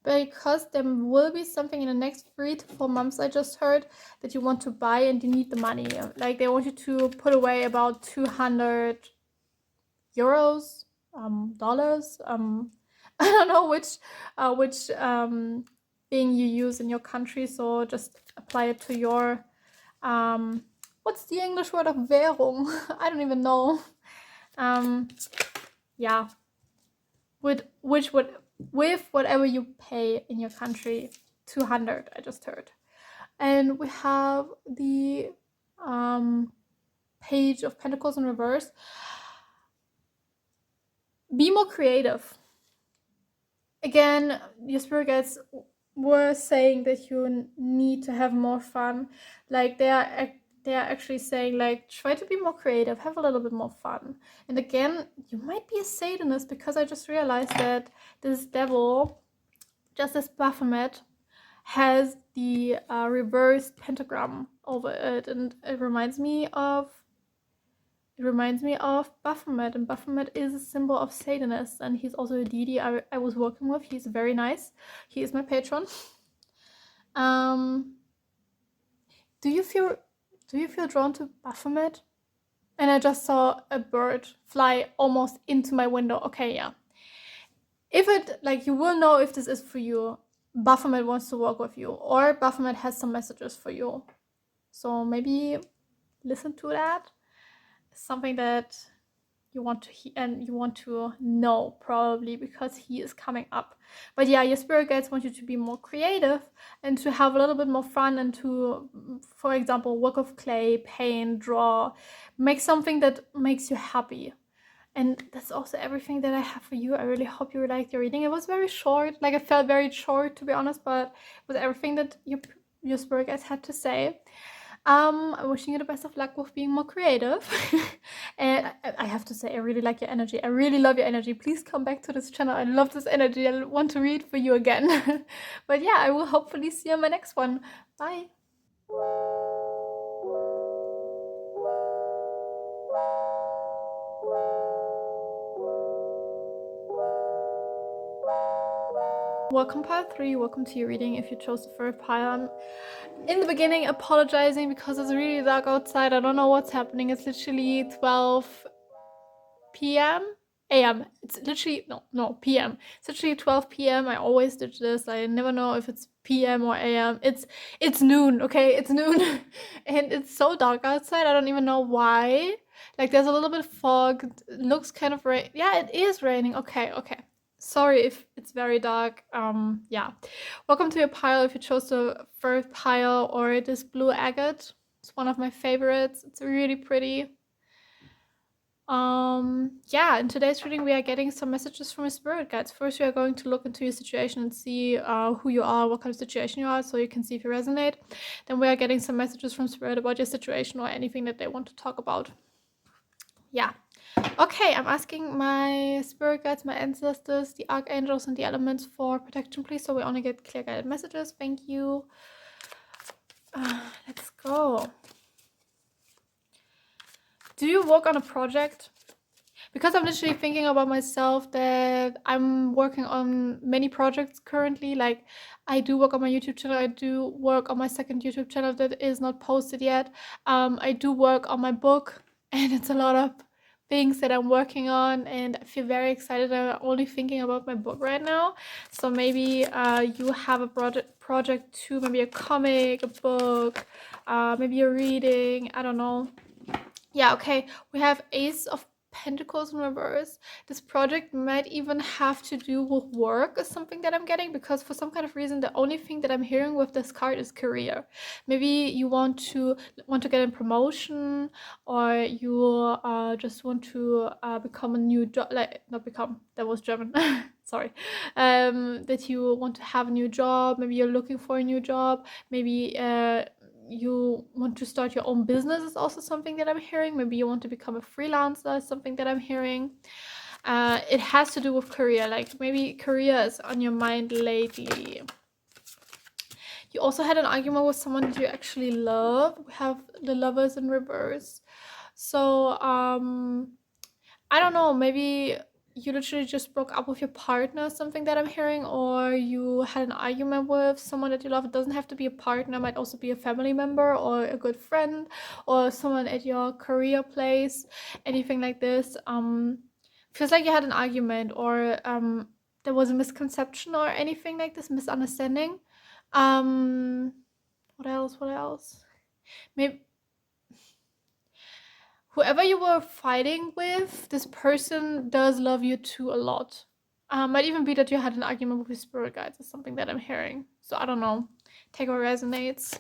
because there will be something in the next 3 to 4 months, I just heard, that you want to buy and you need the money. Like, they want you to put away about 200 euros, dollars. I don't know which being you use in your country, so just apply it to your, what's the English word of Währung? I don't even know. With whatever you pay in your country. 200, I just heard. And we have the Page of Pentacles in reverse. Be more creative. Again, your spirit guides were saying that you need to have more fun. Like they are actually saying, like, try to be more creative, have a little bit more fun. And again, you might be a Satanist, because I just realized that this devil, just as Baphomet, has the reversed pentagram over it, and it reminds me of Baphomet, and Baphomet is a symbol of Satanists, and he's also a deity I was working with. He's very nice. He is my patron. Do you feel drawn to Baphomet? And I just saw a bird fly almost into my window. Okay, yeah. If it, like, you will know if this is for you. Baphomet wants to work with you, or Baphomet has some messages for you. So maybe listen to that. Something that you want to hear and you want to know, probably because he is coming up. But yeah, your spirit guides want you to be more creative and to have a little bit more fun, and to, for example, work with clay, paint, draw, make something that makes you happy. And that's also everything that I have for you. I really hope you liked your reading. It was very short, like, it felt very short, to be honest, but it was everything that your spirit guides had to say. I'm wishing you the best of luck with being more creative. And I have to say, I really like your energy. I really love your energy. Please come back to this channel. I love this energy. I want to read for you again. But yeah, I will hopefully see you in my next one. Bye. Welcome part 3, welcome to your reading if you chose the third pile. I'm in the beginning apologizing because it's really dark outside. I don't know what's happening. It's literally 12 p.m. a.m. It's literally, no, p.m. It's literally 12 p.m. I always do this. I never know if it's p.m. or a.m. It's noon, okay? It's noon. And it's so dark outside. I don't even know why. Like, there's a little bit of fog. It looks kind of rain. Yeah, it is raining. Okay. Sorry if it's very dark. Yeah. Welcome to your pile if you chose the third pile, or this blue agate. It's one of my favorites. It's really pretty. Yeah, in today's reading we are getting some messages from your spirit guides. First, we are going to look into your situation and see who you are, what kind of situation you are, so you can see if you resonate. Then we are getting some messages from spirit about your situation or anything that they want to talk about. Yeah. Okay, I'm asking my spirit guides, my ancestors, the archangels, and the elements for protection, please, so we only get clear guided messages. Thank you. Let's go. Do you work on a project? Because I'm literally thinking about myself that I'm working on many projects currently. Like, I do work on my YouTube channel. I do work on my second YouTube channel that is not posted yet. I do work on my book, and it's a lot of things that I'm working on, and I feel very excited. I'm only thinking about my book right now. So maybe you have a project too, maybe a comic, a book, maybe a reading, I don't know. Yeah, okay, we have Ace of Pentacles in reverse. This project might even have to do with work or something that I'm getting, because for some kind of reason the only thing that I'm hearing with this card is career. Maybe you want to get a promotion, or you just want to become a new job, like, not become, that was German. Sorry. That you want to have a new job. Maybe you're looking for a new job. Maybe you want to start your own business is also something that I'm hearing. Maybe you want to become a freelancer is something that I'm hearing. It has to do with career, like maybe career is on your mind lately. You also had an argument with someone that you actually love. We have the Lovers in reverse. So I don't know, maybe you literally just broke up with your partner, something that I'm hearing, or you had an argument with someone that you love. It doesn't have to be a partner, it might also be a family member or a good friend or someone at your career place, anything like this. Feels like you had an argument, or there was a misconception or anything like this, misunderstanding. What else? Maybe whoever you were fighting with, this person does love you too a lot. Might even be that you had an argument with your spirit guides. Is something that I'm hearing. So I don't know. Take what resonates.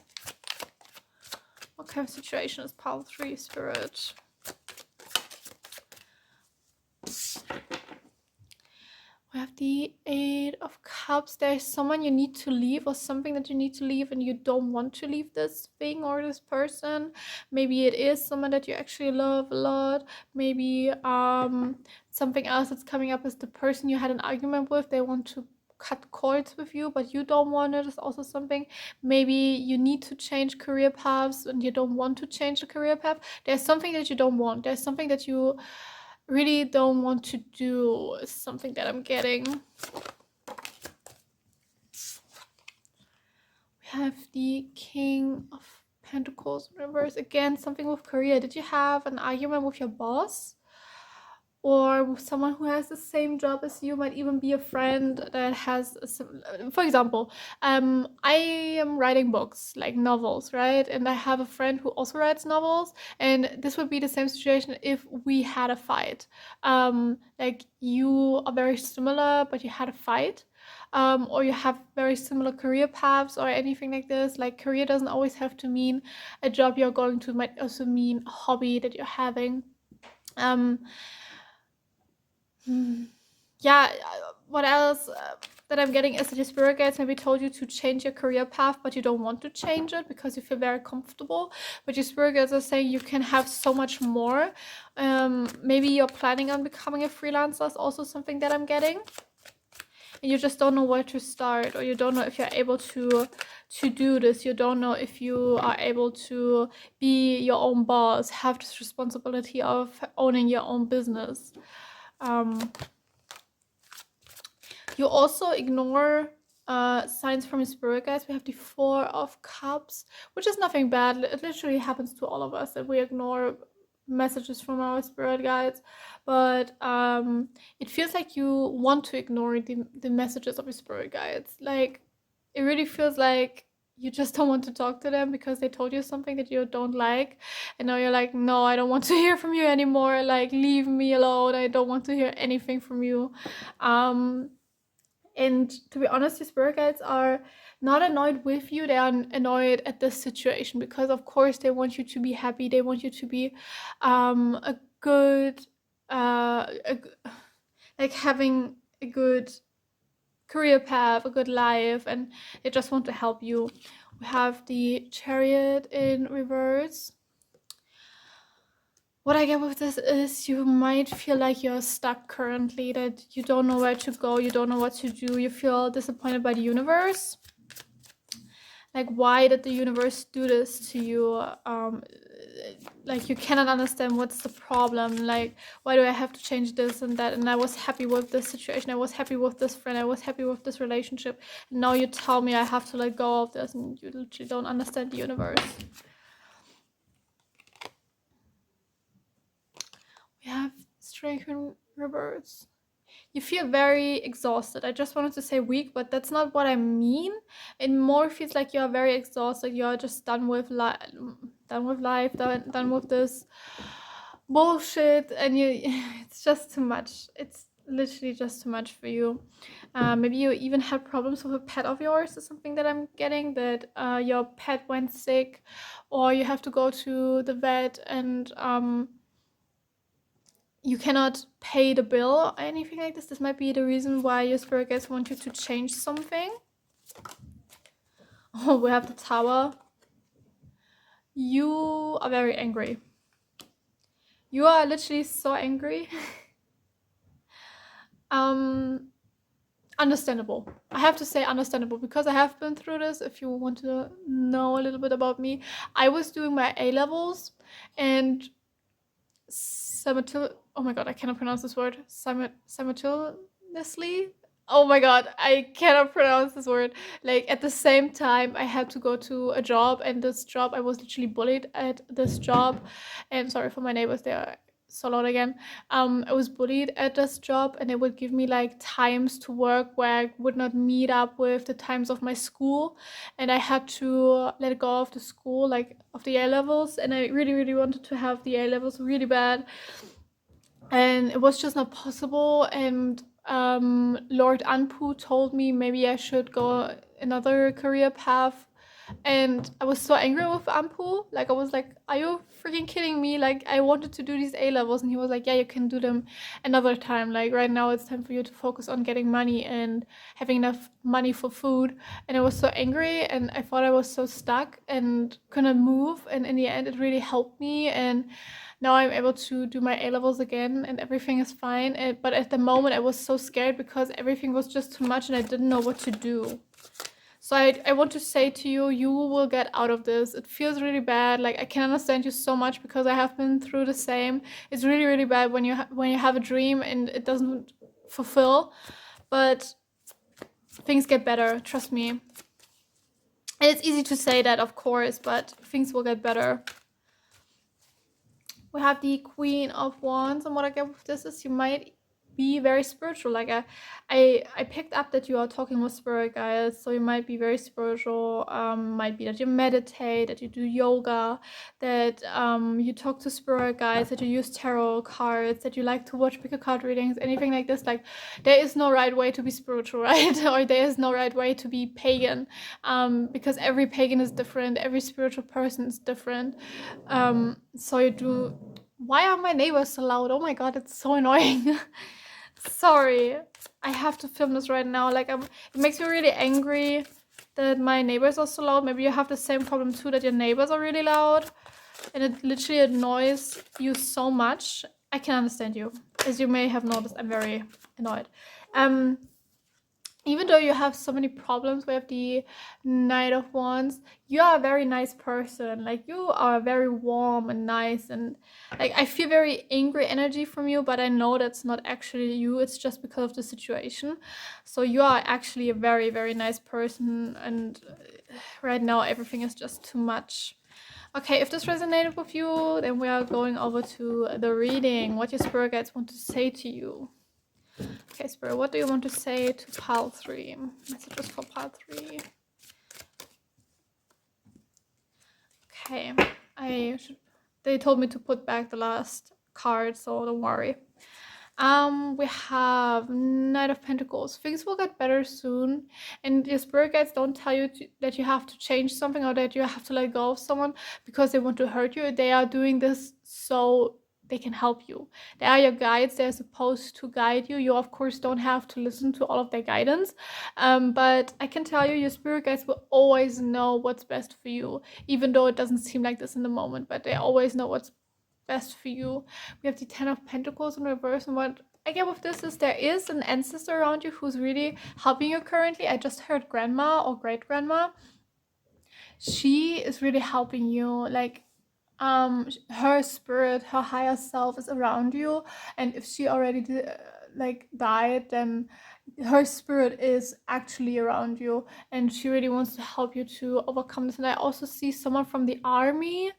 What kind of situation is pile 3 spirit? We have the 8 of Cups. There's someone you need to leave or something that you need to leave and you don't want to leave this thing or this person. Maybe it is someone that you actually love a lot. Maybe something else that's coming up is the person you had an argument with. They want to cut cords with you, but you don't want it. Is also something. Maybe you need to change career paths and you don't want to change the career path. There's something that you don't want. There's something that you really don't want to do. Is something that I'm getting. We have the King of Pentacles in reverse. Again, something with career. Did you have an argument with your boss? Or with someone who has the same job as you? Might even be a friend that has for example, I am writing books, like novels, right? And I have a friend who also writes novels, and this would be the same situation if we had a fight. Like you are very similar but you had a fight, or you have very similar career paths or anything like this. Like career doesn't always have to mean a job you're going to, might also mean a hobby that you're having. Yeah, what else that I'm getting is that your spirit guides maybe told you to change your career path, but you don't want to change it because you feel very comfortable. But your spirit guides are saying you can have so much more. Maybe you're planning on becoming a freelancer is also something that I'm getting. And you just don't know where to start, or you don't know if you're able to do this. You don't know if you are able to be your own boss, have this responsibility of owning your own business. You also ignore signs from your spirit guides. We have the 4 of Cups, which is nothing bad. It literally happens to all of us that we ignore messages from our spirit guides, but it feels like you want to ignore the messages of your spirit guides. Like it really feels like you just don't want to talk to them because they told you something that you don't like, and now you're like, no, I don't want to hear from you anymore. Like, leave me alone. I don't want to hear anything from you. And to be honest, your spirit guides are not annoyed with you. They are annoyed at this situation because, of course, they want you to be happy. They want you to be a good, like having a good career path, a good life, and they just want to help you. We have the Chariot in reverse. What I get with this is you might feel like you're stuck currently, that you don't know where to go, you don't know what to do, you feel disappointed by the universe. Like, why did the universe do this to you? Like, you cannot understand what's the problem. Like, why do I have to change this and that? And I was happy with this situation, I was happy with this friend, I was happy with this relationship, and now you tell me I have to let go of this, and you literally don't understand the universe. We have Strength in reverse. You feel very exhausted. I just wanted to say weak, but that's not what I mean. It more feels like you're very exhausted. You're just done with life, done with this bullshit, and it's just too much. It's literally just too much for you. Maybe you even had problems with a pet of yours, or something that I'm getting, that your pet went sick, or you have to go to the vet and you cannot pay the bill or anything like this. This might be the reason why your spirit guides want you to change something. Oh, we have the Tower. You are very angry. You are literally so angry. Understandable. I have to say understandable, because I have been through this. If you want to know a little bit about me, I was doing my A-levels, and oh my god, I cannot pronounce this word. Simultaneously. Oh my god, I cannot pronounce this word. Like, at the same time, I had to go to a job, and this job, I was literally bullied at this job. And sorry for my neighbors, they are so loud again. I was bullied at this job, and they would give me like times to work where I would not meet up with the times of my school, and I had to let go of the school, like of the A levels, and I really, really wanted to have the A levels really bad, and it was just not possible. And Lord Anpu told me maybe I should go another career path. And I was so angry with Ampu. Like, I was like, are you freaking kidding me? Like, I wanted to do these A levels. And he was like, yeah, you can do them another time. Like, right now it's time for you to focus on getting money and having enough money for food. And I was so angry, and I thought I was so stuck and couldn't move. And in the end, it really helped me. And now I'm able to do my A levels again, and everything is fine. But at the moment, I was so scared because everything was just too much and I didn't know what to do. So I want to say to you, you will get out of this. It feels really bad. Like, I can understand you so much because I have been through the same. It's really, really bad when you have a dream and it doesn't fulfill. But things get better, trust me. And it's easy to say that, of course, but things will get better. We have the Queen of Wands, and what I get with this is you might be very spiritual. Like, I picked up that you are talking with spirit guides, so you might be very spiritual. Might be that you meditate, that you do yoga, that you talk to spirit guides, that you use tarot cards, that you like to watch pick a card readings, anything like this. Like, there is no right way to be spiritual, right? Or there is no right way to be pagan, because every pagan is different, every spiritual person is different. So you do. Why are my neighbors so loud? Oh my god, it's so annoying. Sorry, I have to film this right now. Like, it makes me really angry that my neighbors are so loud. Maybe you have the same problem too, that your neighbors are really loud and it literally annoys you so much. I can understand you. As you may have noticed, I'm very annoyed. Even though you have so many problems with the Knight of Wands, you are a very nice person. Like, you are very warm and nice, and like, I feel very angry energy from you, but I know that's not actually you. It's just because of the situation. So you are actually a very, very nice person, and right now everything is just too much. Okay, if this resonated with you, then we are going over to the reading. What your spirit guides want to say to you. Okay, Spirit, what do you want to say to pile 3? Messages for pile 3. Okay, they told me to put back the last card, so don't worry. We have Knight of Pentacles. Things will get better soon, and your spirit guides don't tell you that you have to change something or that you have to let go of someone because they want to hurt you. They are doing this so they can help you. They are your guides. They're supposed to guide you. You, of course, don't have to listen to all of their guidance, but I can tell you, your spirit guides will always know what's best for you, even though it doesn't seem like this in the moment, but they always know what's best for you. We have the 10 of Pentacles in reverse, and what I get with this is there is an ancestor around you who's really helping you currently. I just heard grandma or great grandma. She is really helping you. Like, her spirit, her higher self is around you, and if she already died, then her spirit is actually around you, and she really wants to help you to overcome this. And I also see someone from the army,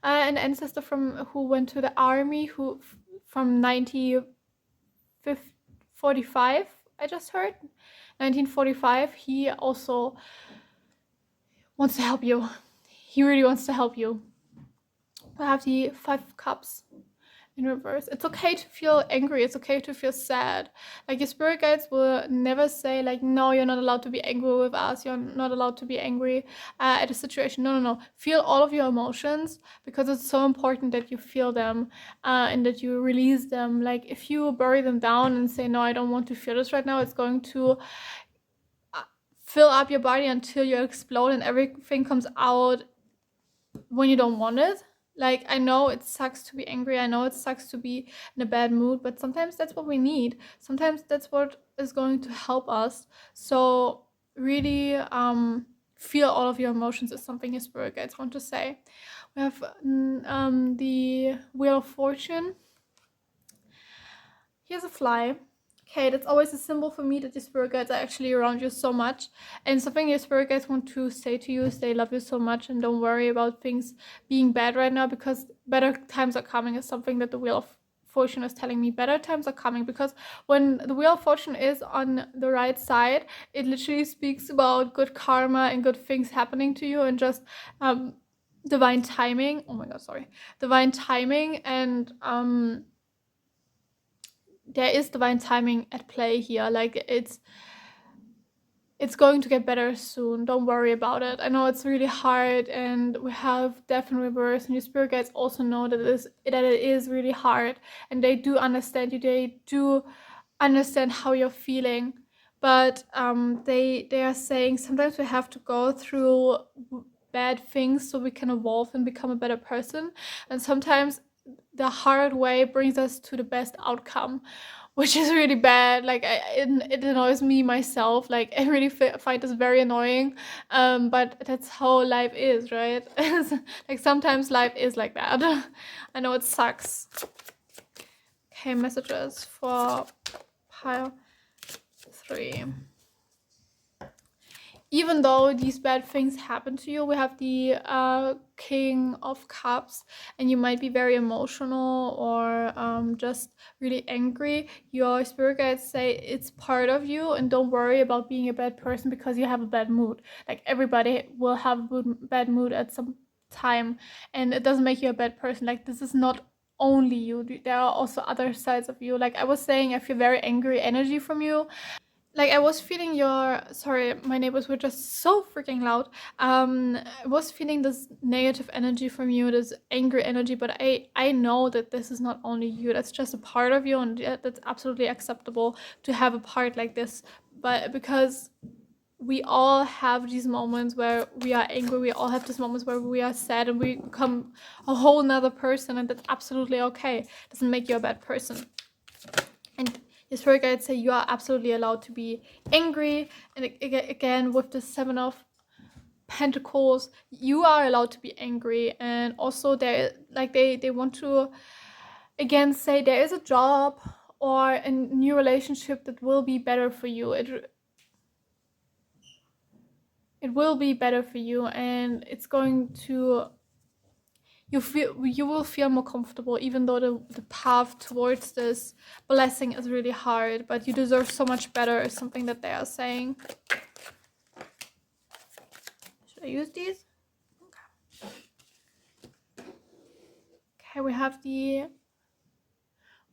an ancestor who went to the army, who from 1945, I just heard 1945. He also wants to help you. He really wants to help you. I have the 5 of Cups in reverse. It's okay to feel angry. It's okay to feel sad. Like, your spirit guides will never say like, no, you're not allowed to be angry with us. You're not allowed to be angry at a situation. No. Feel all of your emotions, because it's so important that you feel them and that you release them. Like, if you bury them down and say, no, I don't want to feel this right now, it's going to fill up your body until you explode and everything comes out when you don't want it. Like, I know it sucks to be angry. I know it sucks to be in a bad mood, but sometimes that's what we need. Sometimes that's what is going to help us. So really feel all of your emotions is something your spirit guides want to say. We have the Wheel of Fortune. Here's a fly. Okay, that's always a symbol for me that your spirit guides are actually around you so much. And something your spirit guides want to say to you is they love you so much, and don't worry about things being bad right now, because better times are coming is something that the Wheel of Fortune is telling me. Better times are coming, because when the Wheel of Fortune is on the right side, it literally speaks about good karma and good things happening to you, and just divine timing. Oh my god, sorry. Divine timing and there is divine timing at play here. Like it's going to get better soon. Don't worry about it. I know it's really hard, and we have death in reverse, and your spirit guides also know that it is really hard, and they do understand you. They do understand how you're feeling, but they are saying sometimes we have to go through bad things so we can evolve and become a better person, and sometimes the hard way brings us to the best outcome, which is really bad. Like it annoys me myself. Like I really find this very annoying, but that's how life is, right? Like sometimes life is like that. I know it sucks. Okay, messages for pile 3. Even though these bad things happen to you, we have the King of Cups, and you might be very emotional or just really angry. Your spirit guides say it's part of you, and don't worry about being a bad person because you have a bad mood. Like everybody will have a bad mood at some time, and it doesn't make you a bad person. Like this is not only you. There are also other sides of you. Like I was saying, I feel very angry energy from you. Like I was feeling your, sorry, my neighbors were just so freaking loud. I was feeling this negative energy from you, this angry energy, but I know that this is not only you. That's just a part of you, and that's absolutely acceptable to have a part like this. But because we all have these moments where we are angry, we all have these moments where we are sad, and we become a whole nother person, and that's absolutely okay. It doesn't make you a bad person. And your spirit guides say you are absolutely allowed to be angry. And again, with the 7 of Pentacles, you are allowed to be angry. And also they want to again say there is a job or a new relationship that will be better for you. It will be better for you, and it's going to, you will feel more comfortable, even though the path towards this blessing is really hard, but you deserve so much better is something that they are saying. Should I use these? Okay, we have the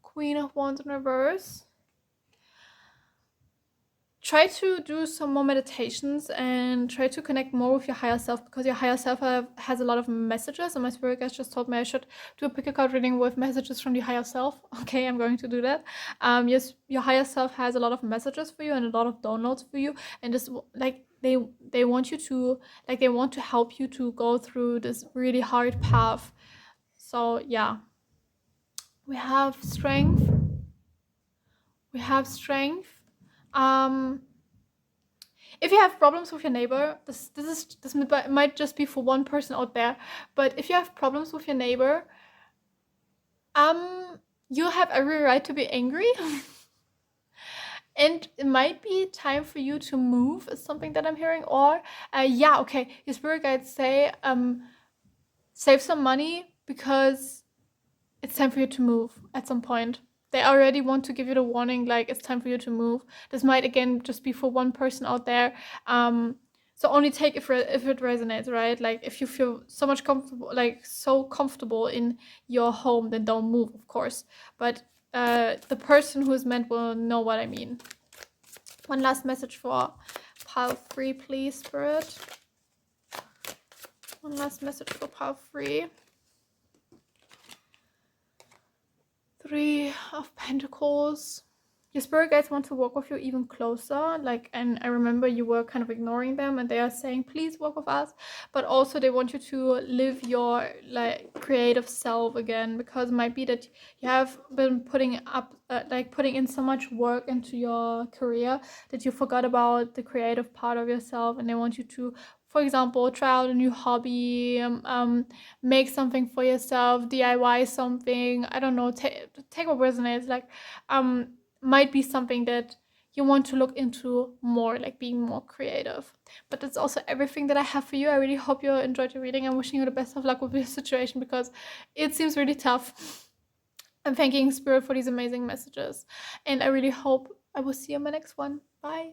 Queen of Wands in reverse. Try to do some more meditations and try to connect more with your higher self, because your higher self has a lot of messages, and my spirit guides just told me I should do a pick a card reading with messages from the higher self. Okay, I'm going to do that. Yes, your higher self has a lot of messages for you and a lot of downloads for you, and just like they want you to, like they want to help you to go through this really hard path. So yeah, we have strength. We have strength. If you have problems with your neighbor, this might just be for one person out there, but if you have problems with your neighbor, you have every right to be angry. And it might be time for you to move, is something that I'm hearing. Or yeah, okay, your spirit guides say save some money because it's time for you to move at some point. They already want to give you the warning, like it's time for you to move. This might again just be for one person out there. So only take if it resonates, right? Like if you feel so much comfortable, like so comfortable in your home, then don't move, of course. But the person who is meant will know what I mean. One last message for pile 3, please, Spirit. One last message for pile 3. 3 of Pentacles. Your spirit guides want to work with you even closer, like, and I remember you were kind of ignoring them, and they are saying please work with us, but also they want you to live your like creative self again, because it might be that you have been putting in so much work into your career that you forgot about the creative part of yourself, and they want you to, for example, try out a new hobby, make something for yourself, DIY something, I don't know, take what resonates, like might be something that you want to look into more, like being more creative. But that's also everything that I have for you. I really hope you enjoyed your reading. I'm wishing you the best of luck with your situation, because it seems really tough. I'm thanking Spirit for these amazing messages, and I really hope I will see you in my next one. Bye.